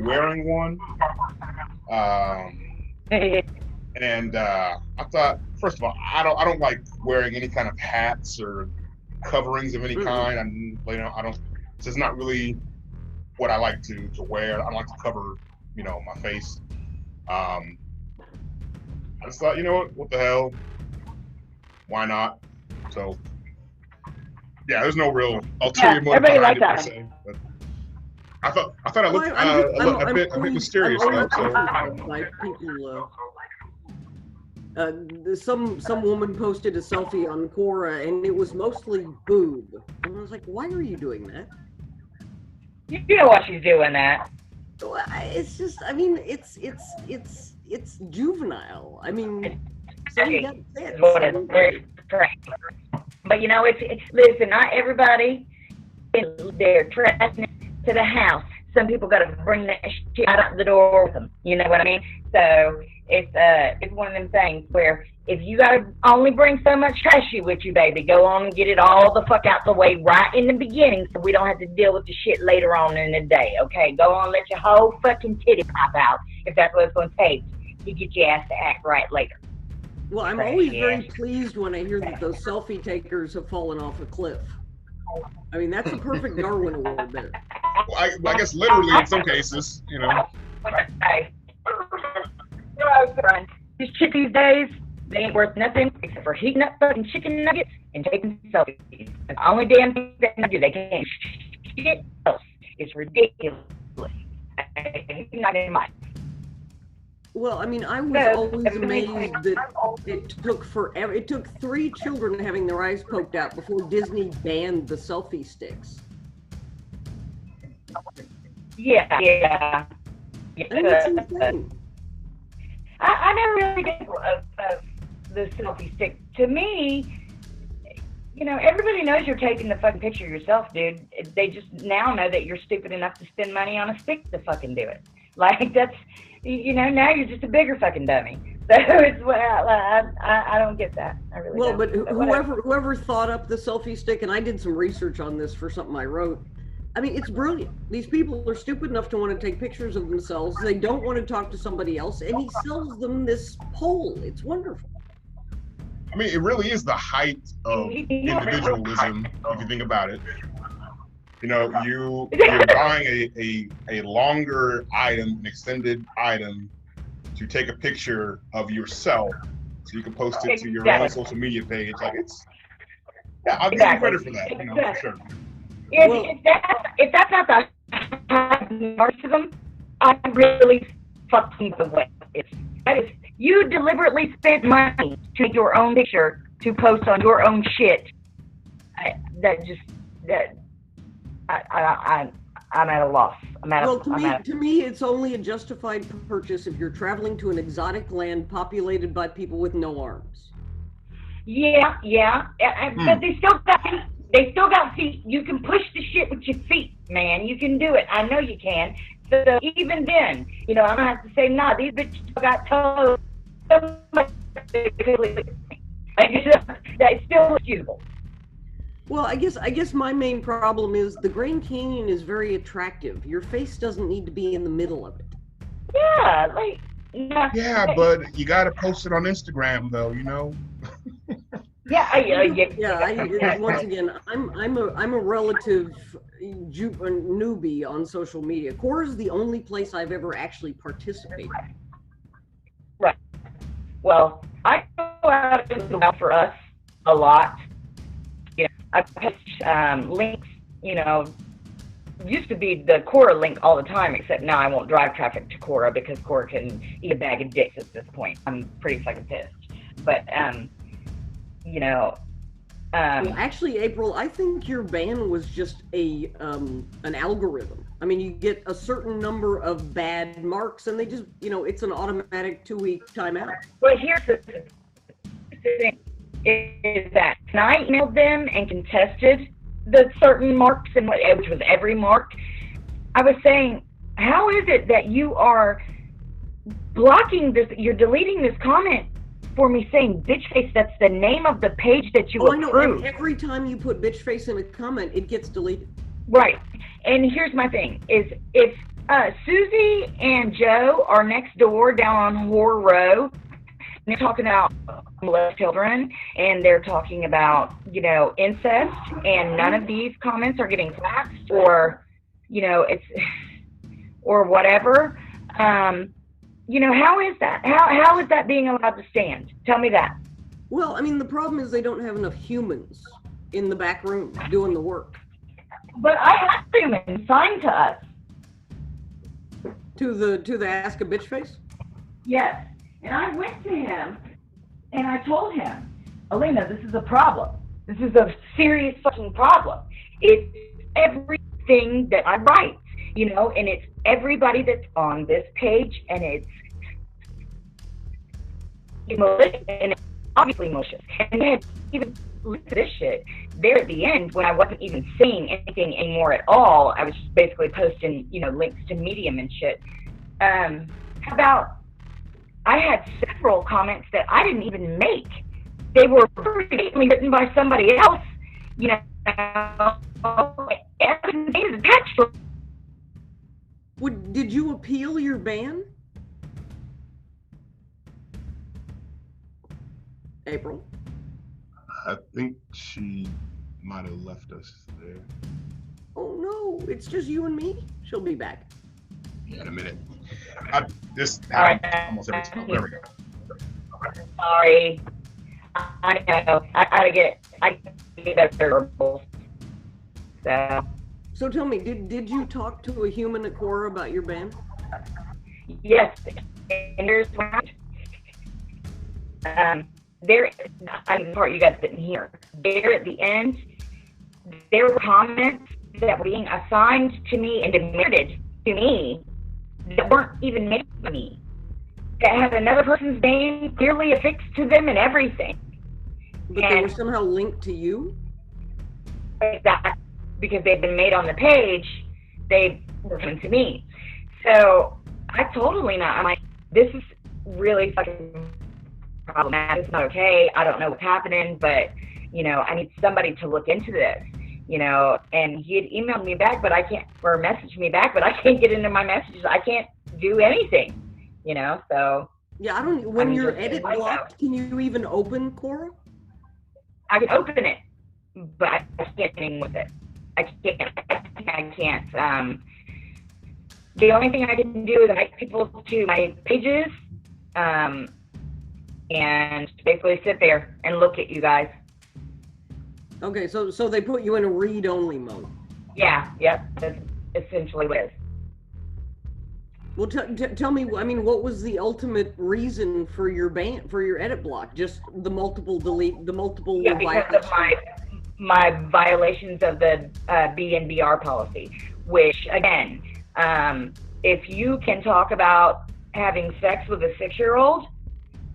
wearing one. And I thought, first of all, I don't like wearing any kind of hats or coverings of any kind. I don't. This is not really what I like to wear. I don't like to cover, my face. I just thought, what the hell? Why not? So, yeah, there's no real ulterior motive behind it per se. But I thought it looked a bit mysterious though. So, by people. Some woman posted a selfie on Quora, and it was mostly boob. And I was like, "Why are you doing that?" You know why she's doing that? It's just, I mean, it's juvenile. I mean, so you got this. Correct. But it's listen. Not everybody is there trusting to the house. Some people got to bring that shit out the door with them. You know what I mean? So it's one of them things where if you got to only bring so much trashy with you, baby, go on and get it all the fuck out the way right in the beginning so we don't have to deal with the shit later on in the day, okay? Go on, let your whole fucking titty pop out if that's what it's going to take to get your ass to act right later. Well, I'm always very pleased when I hear that those selfie takers have fallen off a cliff. I mean, that's a perfect Darwin Award there. Well, I guess literally in some cases, These shit these days, they ain't worth nothing except for heating up fucking chicken nuggets and taking selfies. That's the only damn thing they do. They can't shit else. It's ridiculous. Not in my. Well, I mean, I was always amazed that it took forever. It took 3 children having their eyes poked out before Disney banned the selfie sticks. Yeah. And it's insane. I never really did the selfie stick. To me, everybody knows you're taking the fucking picture yourself, dude. They just now know that you're stupid enough to spend money on a stick to fucking do it. Like, that's, now you're just a bigger fucking dummy. So it's what I don't get that. I really don't. But whoever thought up the selfie stick, and I did some research on this for something I wrote. I mean, it's brilliant. These people are stupid enough to want to take pictures of themselves. They don't want to talk to somebody else, and he sells them this pole. It's wonderful. I mean, it really is the height of individualism, if you think about it. You're buying a longer item, an extended item, to take a picture of yourself so you can post it to your own social media page. Like, I'll give you credit for that, for sure. If that's not the narcissism, I'm really fucking the way that is. You deliberately spent money to make your own picture to post on your own shit. I'm at a loss. To me, it's only a justified purchase if you're traveling to an exotic land populated by people with no arms. Yeah. But they still got feet. You can push the shit with your feet, man. You can do it. I know you can. So even then, I don't have to say, nah, these bitches got toes. That still usable. Well, I guess my main problem is the Grand Canyon is very attractive. Your face doesn't need to be in the middle of it. Yeah, Yeah, but you got to post it on Instagram, though. Once again, I'm a relative newbie on social media. Quora is the only place I've ever actually participated. Right. Well, I go out into the wild for us a lot. I post links. Used to be the Quora link all the time, except now I won't drive traffic to Quora because Quora can eat a bag of dicks at this point. I'm pretty fucking pissed. But well, actually, April, I think your ban was just an algorithm. I mean, you get a certain number of bad marks, and they just, it's an automatic 2-week timeout. Well, here's the thing: is that I emailed them and contested the certain marks, and which was every mark. I was saying, how is it that you are blocking this? You're deleting this comment for me saying bitch face. That's the name of the page that you approved. I know. And every time you put bitch face in a comment, it gets deleted. Right. And here's my thing: is if Susie and Joe are next door down on Hoare Row. They're talking about molest children, and they're talking about, you know, incest, and none of these comments are getting flagged or, you know, it's, or whatever. You know, how is that? How is that being allowed to stand? Tell me that. Well, I mean, the problem is they don't have enough humans in the back room doing the work. But I have humans signed to us. To the ask a bitch face? Yes. And I went to him and I told him, Elena, this is a problem. This is a serious fucking problem. It's everything that I write, you know, and it's everybody that's on this page, and it's malicious, and it's obviously malicious. And they had even looked at this shit there at the end when I wasn't even saying anything anymore at all. I was just basically posting, you know, links to Medium and shit. How about, I had several comments that I didn't even make. They were written by somebody else, you know. Everything is attached. Did you appeal your ban? April? I think she might have left us there. Oh no, it's just you and me. She'll be back. Yeah, in a minute. This happens almost every time. There we go. Sorry. I know. I get better. So tell me, did you talk to a human at Quora about your ban? Yes. And here's why. There, I'm the part you guys didn't hear. There at the end, there were comments that were being assigned to me and demanded to me that weren't even made by me, that had another person's name clearly affixed to them and everything. But they were somehow linked to you? That, because they've been made on the page, they were coming to me. So I totally not. I'm like, this is really fucking problematic. It's not okay. I don't know what's happening, but, you know, I need somebody to look into this, you know. And he had emailed me back, but I can't, or messaged me back, but I can't get into my messages. I can't do anything, you know, so. Yeah, I don't, when you're edit blocked, can you even open Quora? I can open it, but I can't do anything with it. I can't. The only thing I can do is invite people to my pages, and basically sit there and look at you guys. Okay, so they put you in a read-only mode. Yeah, yep, that's essentially what it is. Well, tell me, I mean, what was the ultimate reason for your ban, for your edit block? Just the multiple Yeah, because of my violations of the BNBR policy, which, again, if you can talk about having sex with a 6-year-old,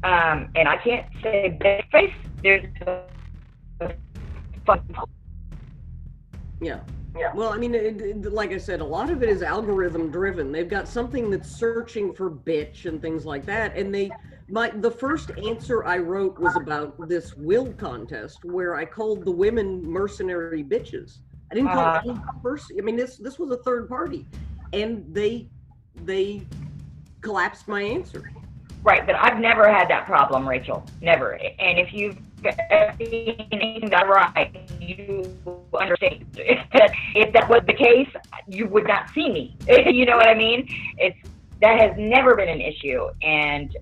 and I can't say big face, there's a fun. Yeah. Yeah. Well, I mean, like I said, a lot of it is algorithm driven. They've got something that's searching for bitch and things like that. And the first answer I wrote was about this will contest where I called the women mercenary bitches. I didn't call any person. I mean, this was a third party, and they collapsed my answer. Right, but I've never had that problem, Rachel. Never. And if you've seen anything that I write, you understand. If that was the case, you would not see me. You know what I mean? That has never been an issue. And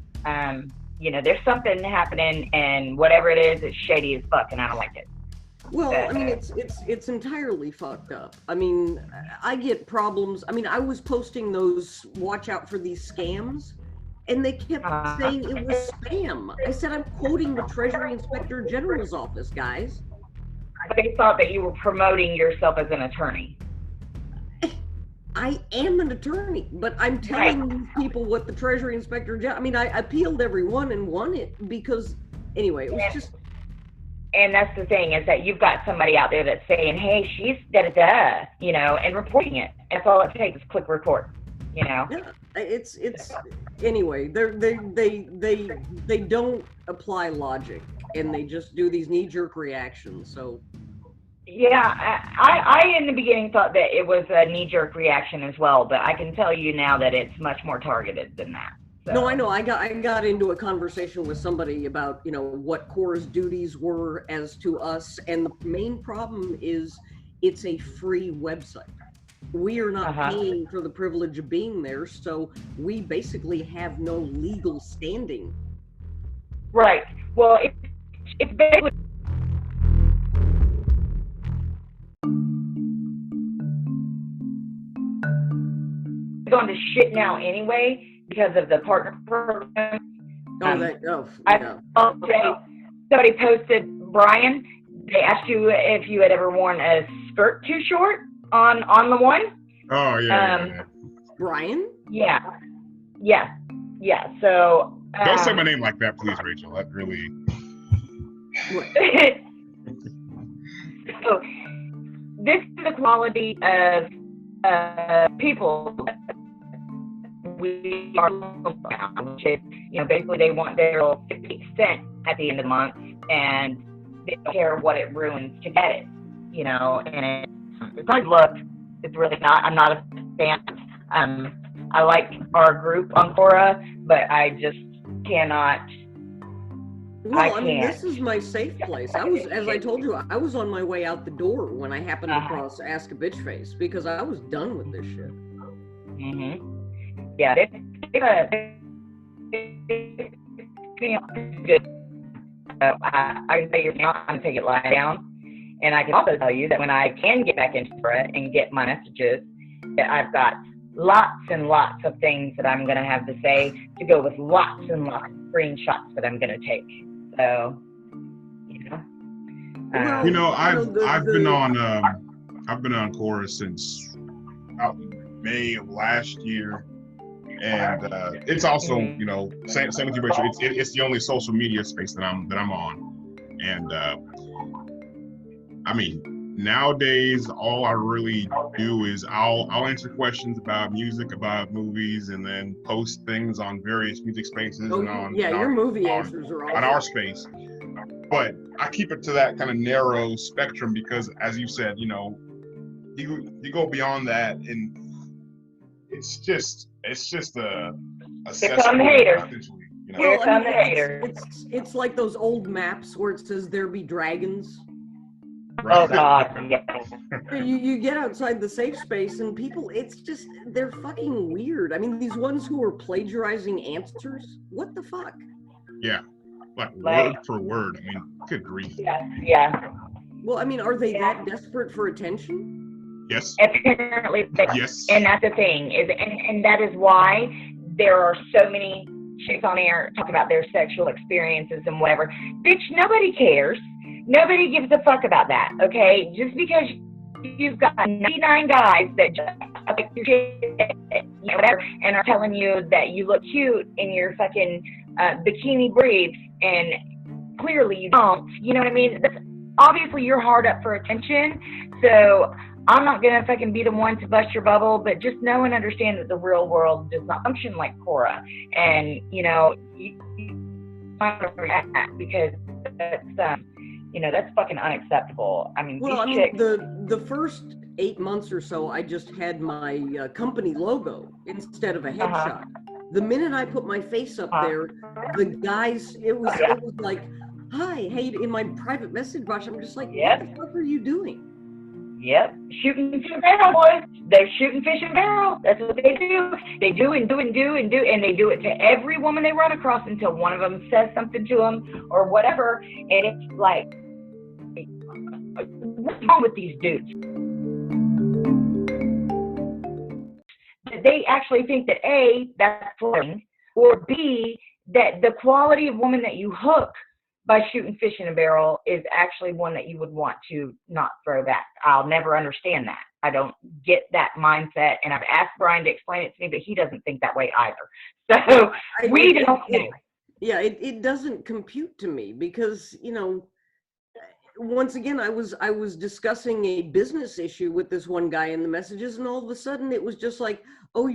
you know, there's something happening, and whatever it is, it's shady as fuck, and I don't like it. Well, I mean, it's entirely fucked up. I mean, I get problems. I mean, I was posting those watch out for these scams, and they kept saying it was spam. I said, I'm quoting the Treasury Inspector General's office, guys. They thought that you were promoting yourself as an attorney. I am an attorney, but I'm telling these people what the Treasury Inspector General, I mean, I appealed every one and won it because, anyway, it was just. And that's the thing, is that you've got somebody out there that's saying, hey, she's da-da-da, you know, and reporting it. That's all it takes is click report, you know? Yeah, it's anyway, they don't apply logic, and they just do these knee-jerk reactions, so. Yeah, I in the beginning thought that it was a knee-jerk reaction as well, but I can tell you now that it's much more targeted than that. No, I So, know. I got into a conversation with somebody about, what Cora's duties were as to us, and the main problem is it's a free website. We are not uh-huh. paying for the privilege of being there, so we basically have no legal standing. Right. Well, it's basically going to shit now anyway because of the partner program. I Yeah. saw today somebody posted, Brian, they asked you if you had ever worn a skirt too short on the one. Oh yeah. Brian? Yeah, yeah, yeah. So Don't say my name like that, please, Rachel. That really. What? So this is the quality of people we are around, which is, basically they want their little 50% at the end of the month, and they don't care what it ruins to get it, and it's nice look. It's really not. I'm not a fan. I like our group on Quora, but I just cannot. Well, I mean, this is my safe place. As I told you, I was on my way out the door when I happened to cross Ask a Bitch Face because I was done with this shit. Mm-hmm. Yeah, good. I can tell you now, I'm going to take it lying down. And I can also tell you that when I can get back into it and get my messages, that I've got lots and lots of things that I'm going to have to say to go with lots and lots of screenshots that I'm going to take. So, I've been on Quora since about May of last year. And it's also, same with you, Rachel. It's the only social media space that I'm on, and I mean, nowadays all I really do is I'll answer questions about music, about movies, and then post things on various music spaces and on your movie answers are awesome. On our space. But I keep it to that kind of narrow spectrum because, as you said, you go beyond that and it's just a Here come the haters. Well, I mean, it's like those old maps where it says there be dragons. Right. Oh God! Yes. You get outside the safe space and people, they're fucking weird. I mean, these ones who are plagiarizing answers, what the fuck? Yeah, like word for word. I mean, good grief. Yeah. Well, I mean, are they that desperate for attention? Yes. Apparently, yes. And that's the thing and that is why there are so many chicks on air talking about their sexual experiences and whatever. Bitch, nobody cares. Nobody gives a fuck about that. Okay, just because you've got 99 guys that just like your shit, whatever, and are telling you that you look cute in your fucking bikini briefs, and clearly you don't. You know what I mean? That's, obviously, you're hard up for attention. So I'm not gonna fucking be the one to bust your bubble, but just know and understand that the real world does not function like Quora, and you because that's fucking unacceptable. I mean, the first 8 months or so, I just had my company logo instead of a headshot. The minute I put my face up there, the guys, it was like, hi, hey, in my private message box, I'm just like, what the fuck are you doing? Yep, shooting fish in barrel, boys. They're shooting fish in barrel. That's what they do. They do and do and do and do, and they do it to every woman they run across until one of them says something to them or whatever. And it's like, what's wrong with these dudes? They actually think that A, that's flirting, or B, that the quality of woman that you hook by shooting fish in a barrel is actually one that you would want to not throw back. I'll never understand that. I don't get that mindset, and I've asked Brian to explain it to me, but he doesn't think that way either. So we don't know. Yeah, it doesn't compute to me because, once again, I was discussing a business issue with this one guy in the messages, and all of a sudden it was just like, oh,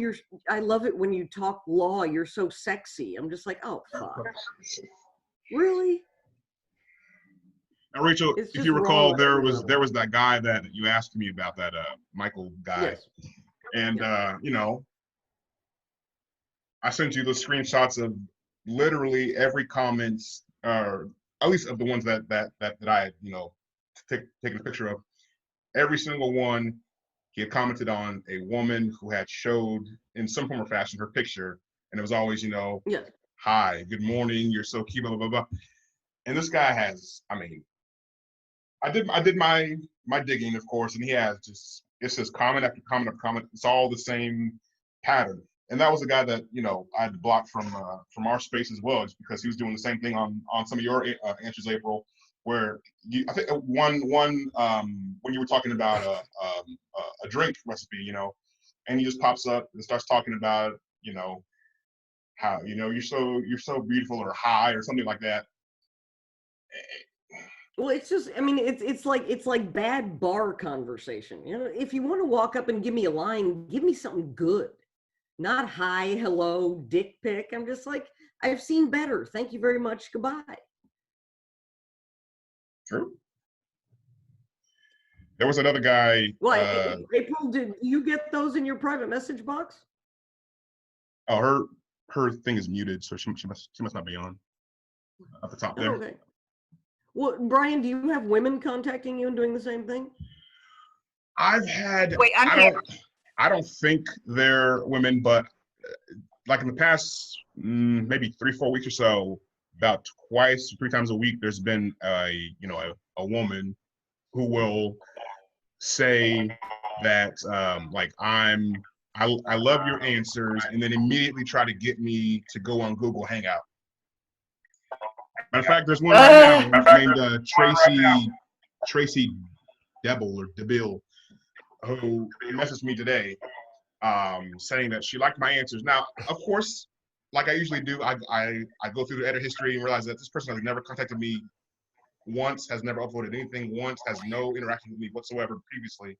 I love it when you talk law, you're so sexy. I'm just like, oh, fuck. Really? Now, Rachel, It's if just you wrong recall, on every there level. was that guy that you asked me about, that Michael guy, Yes. and you know, I sent you the screenshots of literally every comment, at least of the ones that I had, you know, taken a picture of. Every single one, he had commented on a woman who had showed in some form or fashion her picture, and it was always, you know, Yes. hi, good morning, you're so cute, blah blah blah. And this guy has, I mean, I did my digging, of course, and he has just, it's just comment after comment after comment. It's all the same pattern. And that was the guy that, you know, I had blocked from our space as well, just because he was doing the same thing on some of your answers, April, where I think when you were talking about a drink recipe, you know, and he just pops up and starts talking about, you know, how, you know, you're so beautiful, or high, or something like that. Well, it's just, I mean, it's like bad bar conversation. You know, if you want to walk up and give me a line, give me something good, not hi, hello, dick pic. I'm just like, I've seen better. Thank you very much. Goodbye. True. There was another guy. Well, April, did you get those in your private message box? Oh, her thing is muted, so she must not be on at the top Oh, there. okay. Well, Brian, do you have women contacting you and doing the same thing? I've had. Wait, I'm here. I don't think they're women, but like in the past maybe 3-4 weeks or so, about twice, 3 times a week, there's been a woman who will say that like I love your answers, and then immediately try to get me to go on Google Hangout. Matter of fact, there's one right now named Tracy Debble or Debil, who messaged me today, saying that she liked my answers. Now, of course, like I usually do, I go through the edit history and realize that this person has never contacted me once, has never uploaded anything once, has no interaction with me whatsoever previously.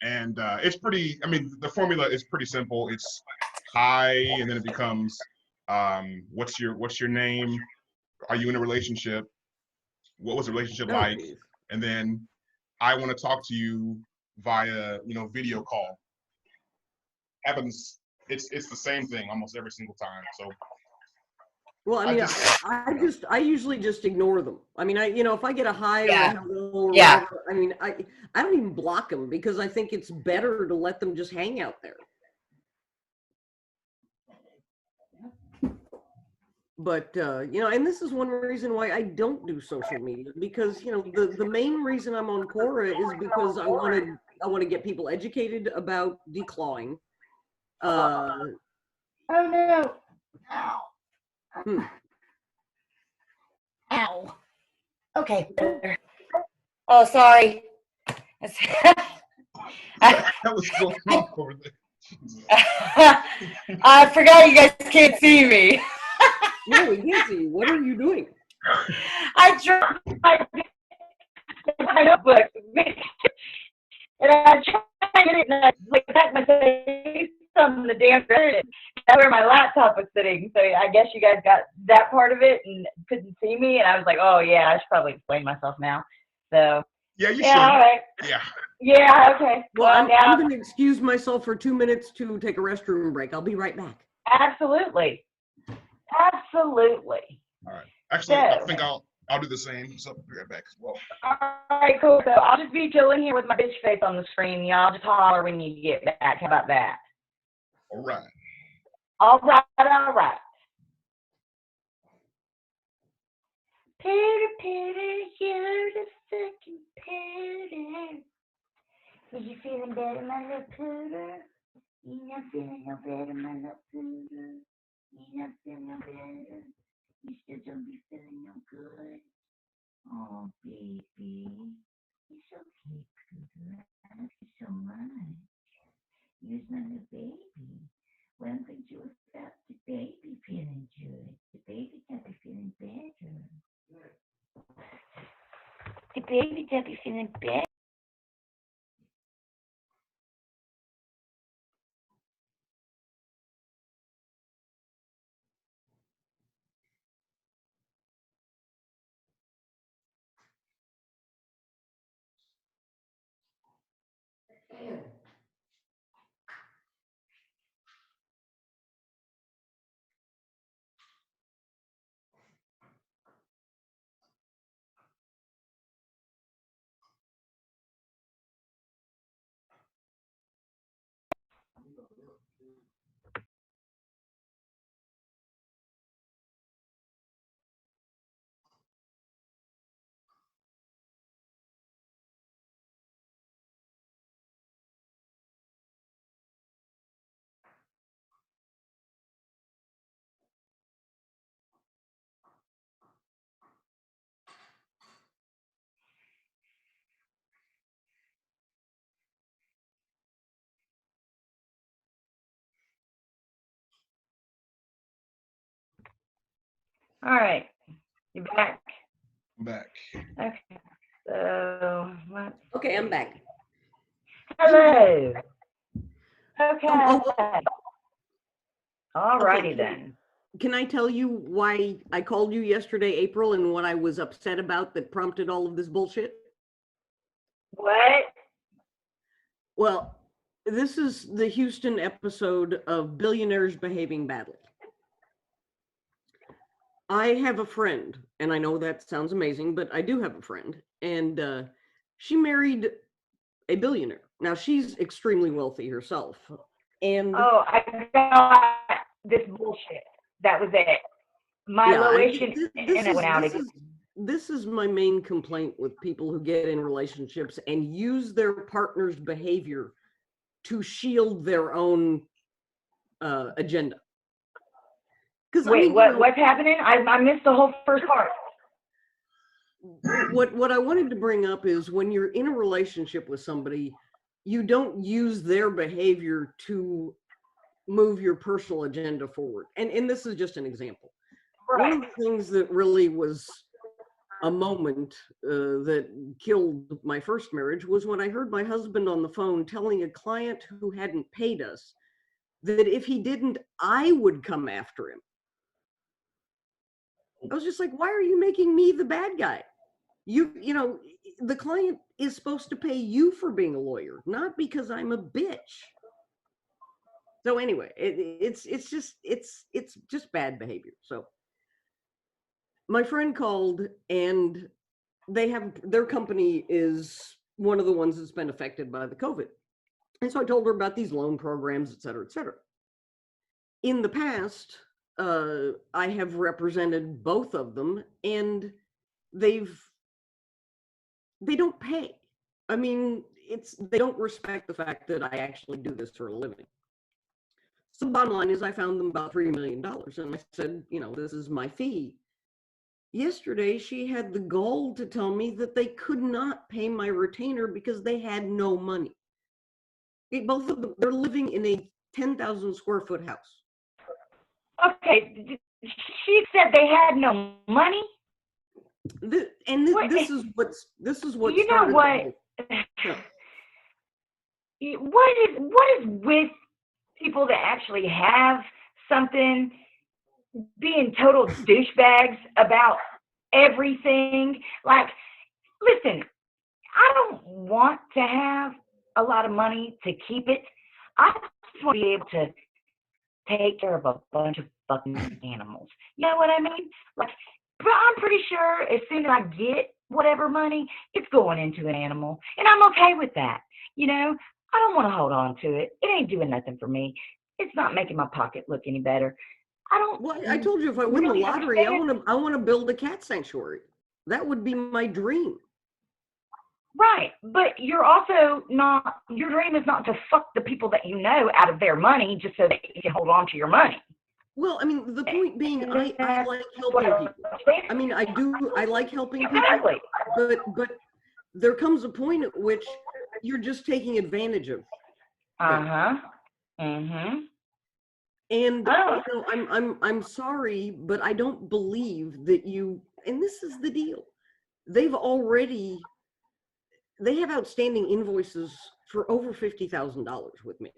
And it's pretty, I mean, the formula is pretty simple. It's hi, and then it becomes what's your name? Are you in a relationship? What was the relationship like? Geez. And then I want to talk to you via, you know, video call. Happens, it's the same thing almost every single time. So Well, I mean, I usually just ignore them. I mean, if I get a hi or a hello or whatever, I mean, I don't even block them, because I think it's better to let them just hang out there. But, and this is one reason why I don't do social media, because, the main reason I'm on Quora is because I want to get people educated about declawing. Oh no. Ow. Okay. Oh, sorry. that was going on over there. I forgot you guys can't see me. No, we can't see you. What are you doing? I dropped my notebook. And I tried to get it, and I packed my face on the damn bed. That's where my laptop was sitting. So I guess you guys got that part of it and couldn't see me. And I was like, oh, yeah, I should probably explain myself now. So, yeah, you should. All right. Yeah. Yeah, okay. Well, I'm going to excuse myself for 2 minutes to take a restroom break. I'll be right back. Absolutely. Absolutely. All right. Actually, I think I'll do the same. So I'll be right back as well. All right, cool. So I'll just be chilling here with my bitch face on the screen. Y'all just holler when you get back. How about that? All right. All right, all right. Peter, Peter, you're the fucking Peter. Was you feeling better, my little Peter? You not feeling no better, my little Peter? You not feeling no better? You still don't be feeling no good? Oh, baby. It's okay, Peter. I love you so much. You're my little baby. What am I going to do about the baby feeling good? The baby can't be feeling better. The baby can't be feeling better. All right, you back? I'm back. Okay. So what? Okay, I'm back. Hello. Okay. Oh, All righty okay, then. Can I tell you why I called you yesterday, April, and what I was upset about that prompted all of this bullshit? What? Well, this is the Houston episode of Billionaires Behaving Badly. I have a friend, and I know that sounds amazing, but I do have a friend, and she married a billionaire. Now, she's extremely wealthy herself, and Oh, I got this bullshit. That was it. My low-ish internet went out again. this is my main complaint with people who get in relationships and use their partner's behavior to shield their own agenda. Wait, what's happening? I missed the whole first part. What I wanted to bring up is when you're in a relationship with somebody, you don't use their behavior to move your personal agenda forward. And this is just an example. Right. One of the things that really was a moment that killed my first marriage was when I heard my husband on the phone telling a client who hadn't paid us that if he didn't, I would come after him. I was just like, why are you making me the bad guy? You know, the client is supposed to pay you for being a lawyer, not because I'm a bitch. So anyway, it's just bad behavior. So my friend called, and their company is one of the ones that's been affected by the COVID. And so I told her about these loan programs, et cetera, et cetera. In the past, I have represented both of them, and they don't pay. I mean, they don't respect the fact that I actually do this for a living. So the bottom line is I found them about $3 million, and I said, this is my fee. Yesterday, she had the gall to tell me that they could not pay my retainer because they had no money. Both of them, they're living in a 10,000 square foot house. Okay, she said they had no money. This is what you know what? What is with people that actually have something being total douchebags about everything? Like, listen, I don't want to have a lot of money to keep it. I just want to be able to take care of a bunch of fucking animals. You know what I mean? Like, but I'm pretty sure as soon as I get whatever money, it's going into an animal. And I'm okay with that. I don't want to hold on to it. It ain't doing nothing for me. It's not making my pocket look any better. Well, I told you if I win the lottery, I want to build a cat sanctuary. That would be my dream. Right, but you're also not. Your dream is not to fuck the people that you know out of their money just so that you can hold on to your money. Well, I mean, the point being, I like helping people. I mean, I like helping people. Exactly. But there comes a point at which you're just taking advantage of. And I'm sorry, but I don't believe that you. And this is the deal. They have outstanding invoices for over $50,000 with me.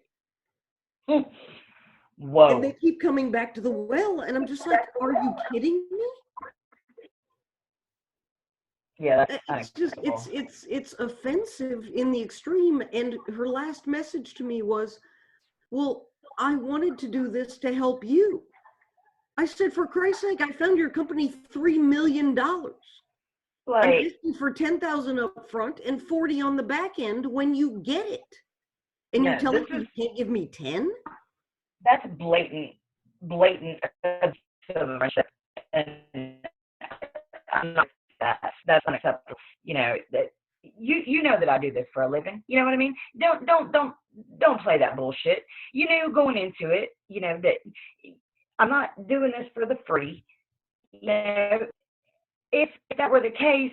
Whoa. And they keep coming back to the well, and I'm just like, are you kidding me? Yeah, that's It's just unacceptable. it's offensive in the extreme. And her last message to me was, well, I wanted to do this to help you. I said, for Christ's sake, I found your company $3 million. I'm Like, asking for 10,000 up front and 40 on the back end when you get it. And you're no, this telling me is you can't give me 10? that's blatant abuse of friendship, and I'm not that's unacceptable. That you know that I do this for a living. You know what I mean? Don't play that bullshit. You knew going into it, that I'm not doing this for the free. You know, if that were the case,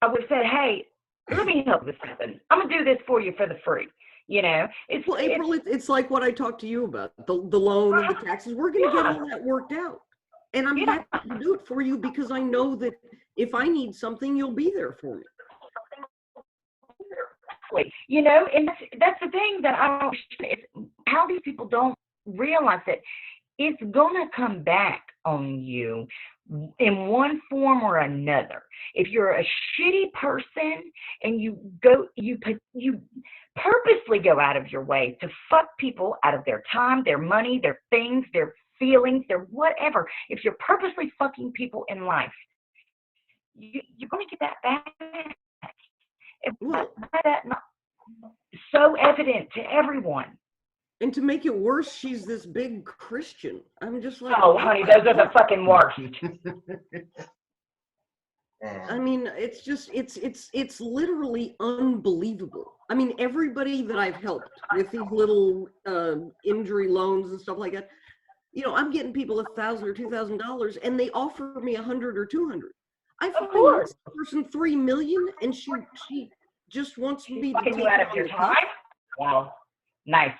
I would have said, hey, let me help this happen. I'm gonna do this for you for the free. It's Well, April, it's like what I talked to you about, the loan and the taxes. We're going to get yeah, all that worked out. And I'm yeah. happy to do it for you because I know that if I need something, you'll be there for me. And that's the thing that I don't. It's how these people don't realize that it's gonna come back on you in one form or another. If you're a shitty person and you purposely go out of your way to fuck people out of their time, their money, their things, their feelings, their whatever. If you're purposely fucking people in life, you're gonna get that back. Well, That not so evident to everyone. and to make it worse, she's this big Christian. I'm just like, Oh, honey, those are the fucking worst. I mean, it's just, it's literally unbelievable. I mean, everybody that I've helped with these little injury loans and stuff like that, I'm getting people $1,000 or $2,000 and they offer me 100 or 200. I Of finance course. the person 3 million and she just wants me to Fucking take you out it of on your the time? cuff. Wow. Nice.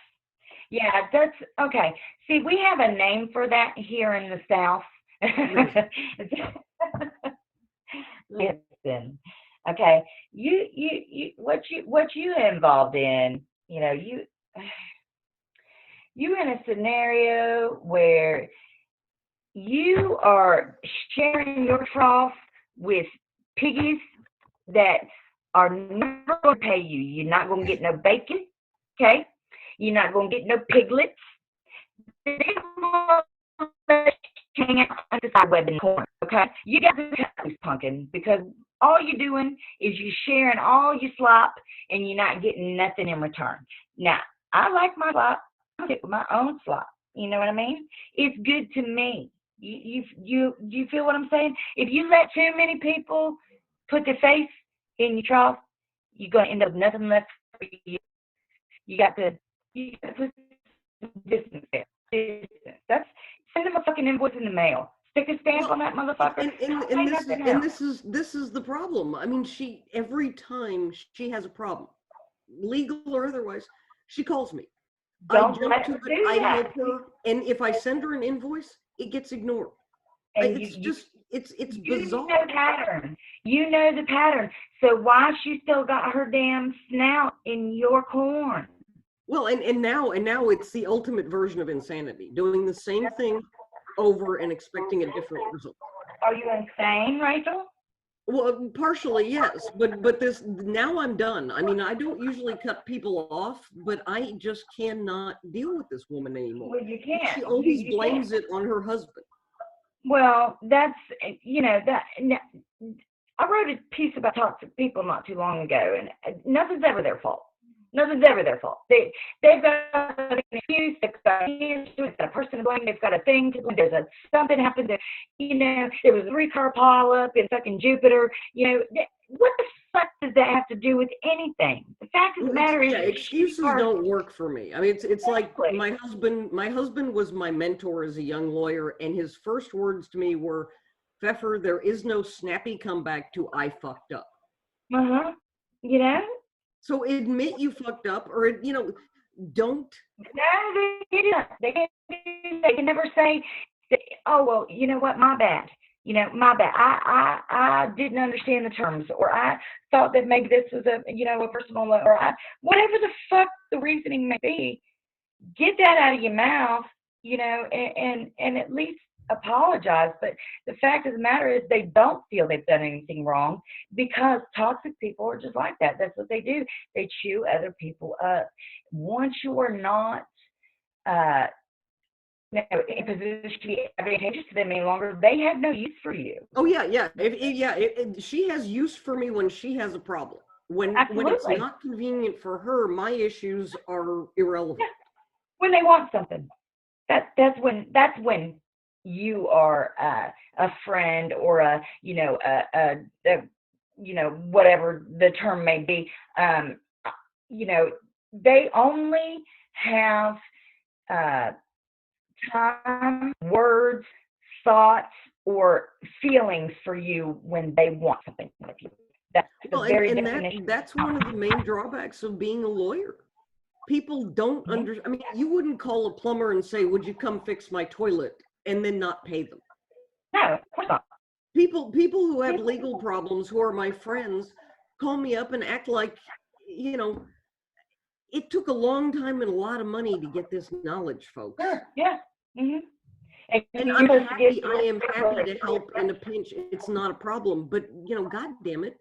Yeah, that's okay. See, we have a name for that here in the South. Listen, okay. What you involved in, you in a scenario where you are sharing your trough with piggies that are never going to pay you. You're not going to get no bacon, okay? You're not going to get no piglets. They won't hang out on the side web in the corner, okay? You got to cut loose, pumpkin, because all you're doing is you sharing all your slop and you're not getting nothing in return. Now, I like my slop. I get my own slop. You know what I mean? It's good to me. You feel what I'm saying? If you let too many people put their face in your trough, you're gonna end up with nothing left for you. You got to put some distance there. That's send them a fucking invoice in the mail. Stick a stamp on that motherfucker. And this is the problem. I mean, every time she has a problem, legal or otherwise, she calls me. Don't I jump let to her it, do I that. help her, and if I send her an invoice, it gets ignored. And It's just, it's you bizarre. know the pattern. You know the pattern. So why she still got her damn snout in your corn? Well, and now it's the ultimate version of insanity, doing the same thing over and expecting a different result. Are you insane, Rachel? Well, partially, yes, but this, now I'm done. I mean, I don't usually cut people off, but I just cannot deal with this woman anymore. Well, you can't. She always You blames can't. it on her husband. Well, that's that. I wrote a piece about toxic people not too long ago, and nothing's ever their fault. Nothing's ever their fault. They've got an excuse. They've got an issue. They've got a person to blame. They've got a thing to blame. Something happened. There was a 3-car pileup in fucking Jupiter. What the fuck does that have to do with anything? The fact of the matter is, excuses don't work for me. I mean, it's like my husband was my mentor as a young lawyer, and his first words to me were, "Pfeffer, there is no snappy comeback to I fucked up." So admit you fucked up, or don't. No, they can't. They can never say, "Oh well, you know what? My bad. My bad. I didn't understand the terms, or I thought that maybe this was a personal, or whatever the fuck the reasoning may be. Get that out of your mouth, and at least apologize. But the fact of the matter is they don't feel they've done anything wrong, because toxic people are just like that. That's what they do. They chew other people up. Once you are not in a position to be advantageous to them any longer, they have no use for you. Oh yeah, yeah. She has use for me when she has a problem. When it's not convenient for her, my issues are irrelevant. Yeah. When they want something, that's when you are a friend, or a whatever the term may be. They only have time, words, thoughts, or feelings for you when they want something with you. That's the very definition. That's one of the main drawbacks of being a lawyer. People don't understand. I mean, you wouldn't call a plumber and say, "Would you come fix my toilet?" and then not pay them. No, of course not. People who have legal problems, who are my friends, call me up and act like, it took a long time and a lot of money to get this knowledge, folks. Yeah. Mm-hmm. And I am happy to help in a pinch. It's not a problem, but God damn it,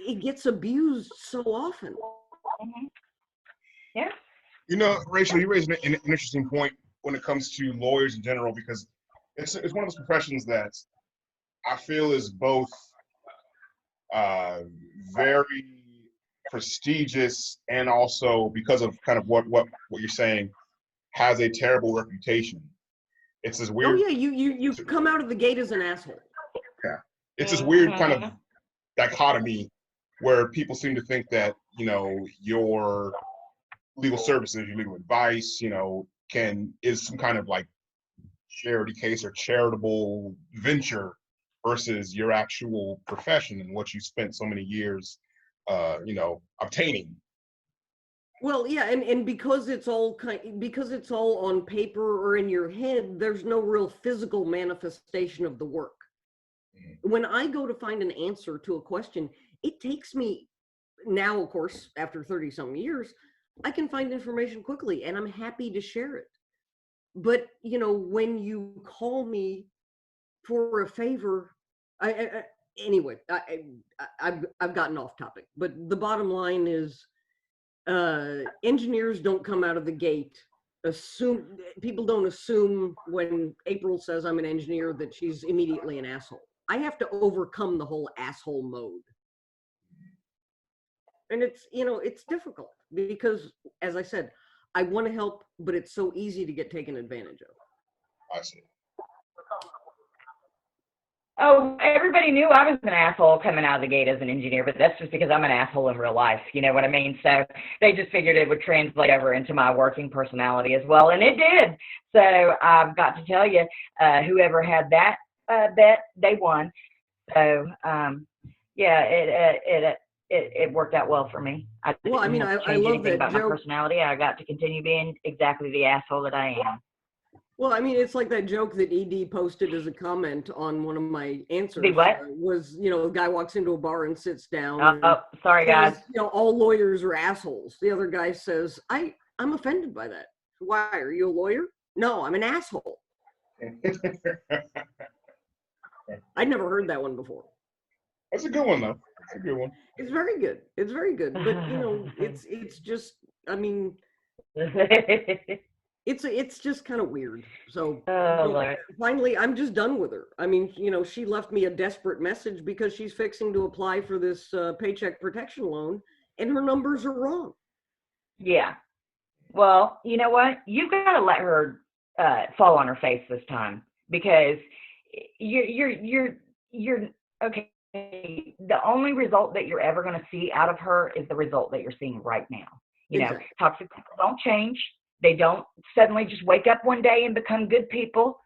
it gets abused so often. Mm-hmm. Yeah. Rachel, you raised an interesting point when it comes to lawyers in general, because it's one of those professions that I feel is both very prestigious, and also, because of kind of what you're saying, has a terrible reputation. It's this weird. Oh yeah, you come out of the gate as an asshole. Yeah, it's this weird kind of dichotomy where people seem to think that your legal services, your legal advice, is some kind of like charity case or charitable venture versus your actual profession and what you spent so many years, obtaining. Well, yeah, and because it's all on paper or in your head, there's no real physical manifestation of the work. Mm-hmm. When I go to find an answer to a question, it takes me, now, of course, after 30-some years, I can find information quickly, and I'm happy to share it. But when you call me for a favor, anyway, I've gotten off topic. But the bottom line is, engineers don't come out of the gate. People don't assume when April says I'm an engineer that she's immediately an asshole. I have to overcome the whole asshole mode. And it's difficult because, as I said, I want to help, but it's so easy to get taken advantage of. I see. Oh, everybody knew I was an asshole coming out of the gate as an engineer, but that's just because I'm an asshole in real life. You know what I mean? So they just figured it would translate over into my working personality as well, and it did. So I've got to tell you, whoever had that bet, they won. So it worked out well for me. I love that about joke. My personality. I got to continue being exactly the asshole that I am. Well, I mean, it's like that joke that ED posted as a comment on one of my answers. What? Was, a guy walks into a bar and sits down. Sorry, guys. All lawyers are assholes. The other guy says, I'm offended by that. Why? Are you a lawyer? No, I'm an asshole. I'd never heard that one before. That's a good one, though. That's a good one. It's very good. It's very good. But, it's just, I mean... It's just kind of weird. So finally, I'm just done with her. I mean, she left me a desperate message because she's fixing to apply for this paycheck protection loan, and her numbers are wrong. Yeah. Well, you know what? You've got to let her fall on her face this time, because you're okay. The only result that you're ever going to see out of her is the result that you're seeing right now. Exactly. Toxic people don't change. They don't suddenly just wake up one day and become good people.